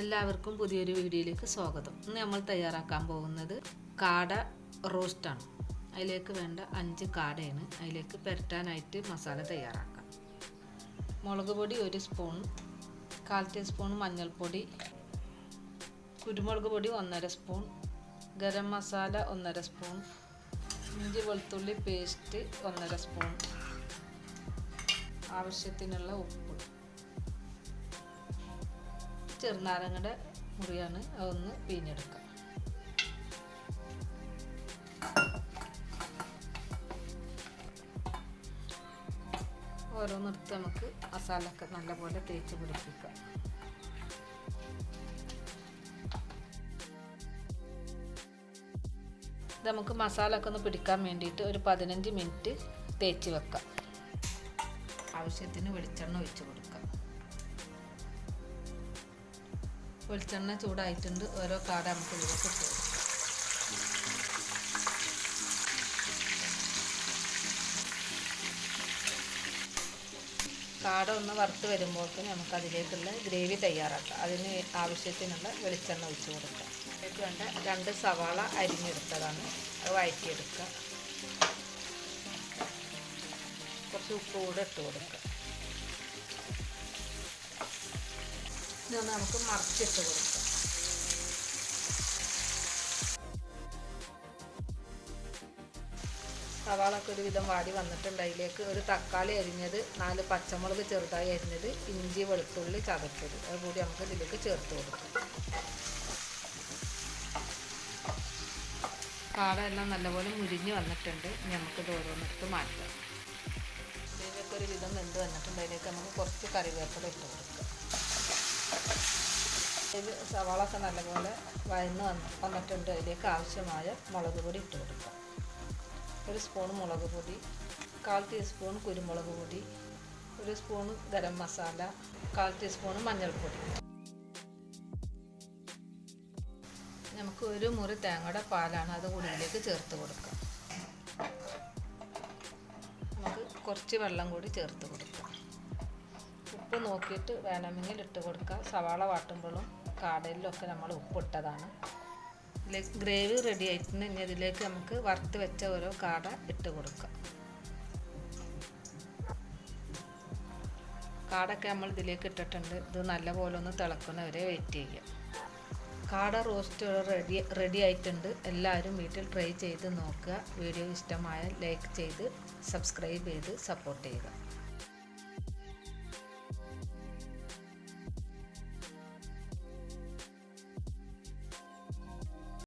എല്ലാവർക്കും പുതിയൊരു വീഡിയോയിലേക്ക് സ്വാഗതം. ഇന്ന് നമ്മൾ തയ്യാറാക്കാൻ പോകുന്നത് കാട റോസ്റ്റാണ്. അതിലേക്ക് വേണ്ട 5 കാടയാണ്. അതിലേക്ക് പുരട്ടാനായിട്ട് മസാല തയ്യാറാക്കാം. മുളക് പൊടി 1 സ്പൂൺ, 1/4 ടീസ്പൂൺ മഞ്ഞൾപ്പൊടി, കുരുമുളക് പൊടി 1.5 സ്പൂൺ, ഗരം മസാല 1.5 സ്പൂൺ, ഇഞ്ചി വെളുത്തുള്ളി പേസ്റ്റ് 1.5 സ്പൂൺ, ആവശ്യത്തിനുള്ള ഉപ്പ്, ചെറുനാരങ്ങയുടെ മുറിയാണ്, അതൊന്ന് പിഴിഞ്ഞെടുക്കാം. ഓരോന്നെടുത്ത് നമുക്ക് മസാലയൊക്കെ നല്ലപോലെ തേച്ച് പിടിപ്പിക്കാം. ഇത് നമുക്ക് മസാല ഒക്കെ ഒന്ന് പിടിക്കാൻ വേണ്ടിയിട്ട് ഒരു 15 മിനിറ്റ് തേച്ച് വെക്കാം. ആവശ്യത്തിന് വെളിച്ചെണ്ണ ഒഴിച്ച് കൊടുക്കാം. വെളിച്ചെണ്ണ ചൂടായിട്ടുണ്ട്. ഓരോ കാട നമുക്ക് ഇതിലേക്ക് ഇട്ട് കൊടുക്കാം. കാട ഒന്ന് വറുത്ത് വരുമ്പോഴേക്കും നമുക്ക് അതിലേക്കുള്ള ഗ്രേവി തയ്യാറാക്കാം. അതിന് ആവശ്യത്തിനുള്ള വെളിച്ചെണ്ണ ഒഴിച്ച് കൊടുക്കാം. അതിലേക്ക് വേണ്ട 2 സവാള അരിഞ്ഞെടുത്തതാണ്, അത് വഴറ്റിയെടുക്കുക. കുറച്ച് ഉപ്പ് കൂടെ ഇട്ട് കൊടുക്കുക. ഇതൊന്ന് നമുക്ക് മറിച്ചിട്ട് കൊടുക്കാം. സവാളൊക്കെ ഒരുവിധം വാടി വന്നിട്ടുണ്ട്. അതിലേക്ക് ഒരു തക്കാളി അരിഞ്ഞത്, 4 പച്ചമുളക് ചെറുതായി അരിഞ്ഞത്, ഇഞ്ചി വെളുത്തുള്ളി ചതച്ചത്, അതുകൂടി നമുക്ക് ഇതിലേക്ക് ചേർത്ത് കൊടുക്കാം. കാട എല്ലാം നല്ലപോലെ മുരിഞ്ഞ് വന്നിട്ടുണ്ട്. ഇനി നമുക്കിത് ഓരോന്നെടുത്ത് മാറ്റാം. ഇതിലേക്ക് ഒരു വിധം വെന്ത് വന്നിട്ടുണ്ട്. അതിലേക്ക് നമുക്ക് കുറച്ച് കറിവേപ്പില ഇട്ട് കൊടുക്കാം. ഇതിൽ സവാളൊക്കെ നല്ലപോലെ വഴന്ന് വന്നിട്ടുണ്ട്. അതിലേക്ക് ആവശ്യമായ മുളക് പൊടി ഇട്ട് കൊടുക്കാം. 1 സ്പൂൺ മുളക് പൊടി, 1/4 ടീസ്പൂൺ കുരുമുളക് പൊടി, 1 സ്പൂൺ ഗരം മസാല, 1/4 ടീസ്പൂൺ മഞ്ഞൾപ്പൊടി. നമുക്ക് 1 മുറി തേങ്ങയുടെ പാലാണ്, അത് കൂടി ഇതിലേക്ക് ചേർത്ത് കൊടുക്കാം. നമുക്ക് കുറച്ച് വെള്ളം കൂടി ചേർത്ത് കൊടുക്കാം. ഉപ്പ് നോക്കിയിട്ട് വേണമെങ്കിൽ ഇട്ട് കൊടുക്കുക. സവാള വാട്ടുമ്പോഴും കാടയിലൊക്കെ നമ്മൾ ഉപ്പിട്ടതാണ്. ഇതിലേക്ക് ഗ്രേവി റെഡി ആയിട്ടുണ്ട്. ഇനി ഇതിലേക്ക് നമുക്ക് വറുത്ത് വെച്ച ഓരോ കാട ഇട്ട് കൊടുക്കാം. കാടൊക്കെ നമ്മൾ ഇതിലേക്ക് ഇട്ടിട്ടുണ്ട്. ഇത് നല്ലപോലെ ഒന്ന് തിളക്കുന്നവരെ വെയിറ്റ് ചെയ്യുക. കാട റോസ്റ്റ് റെഡി ആയിട്ടുണ്ട്. എല്ലാവരും വീട്ടിൽ ട്രൈ ചെയ്ത് നോക്കുക. വീഡിയോ ഇഷ്ടമായാൽ ലൈക്ക് ചെയ്ത് സബ്സ്ക്രൈബ് ചെയ്ത് സപ്പോർട്ട് ചെയ്യുക.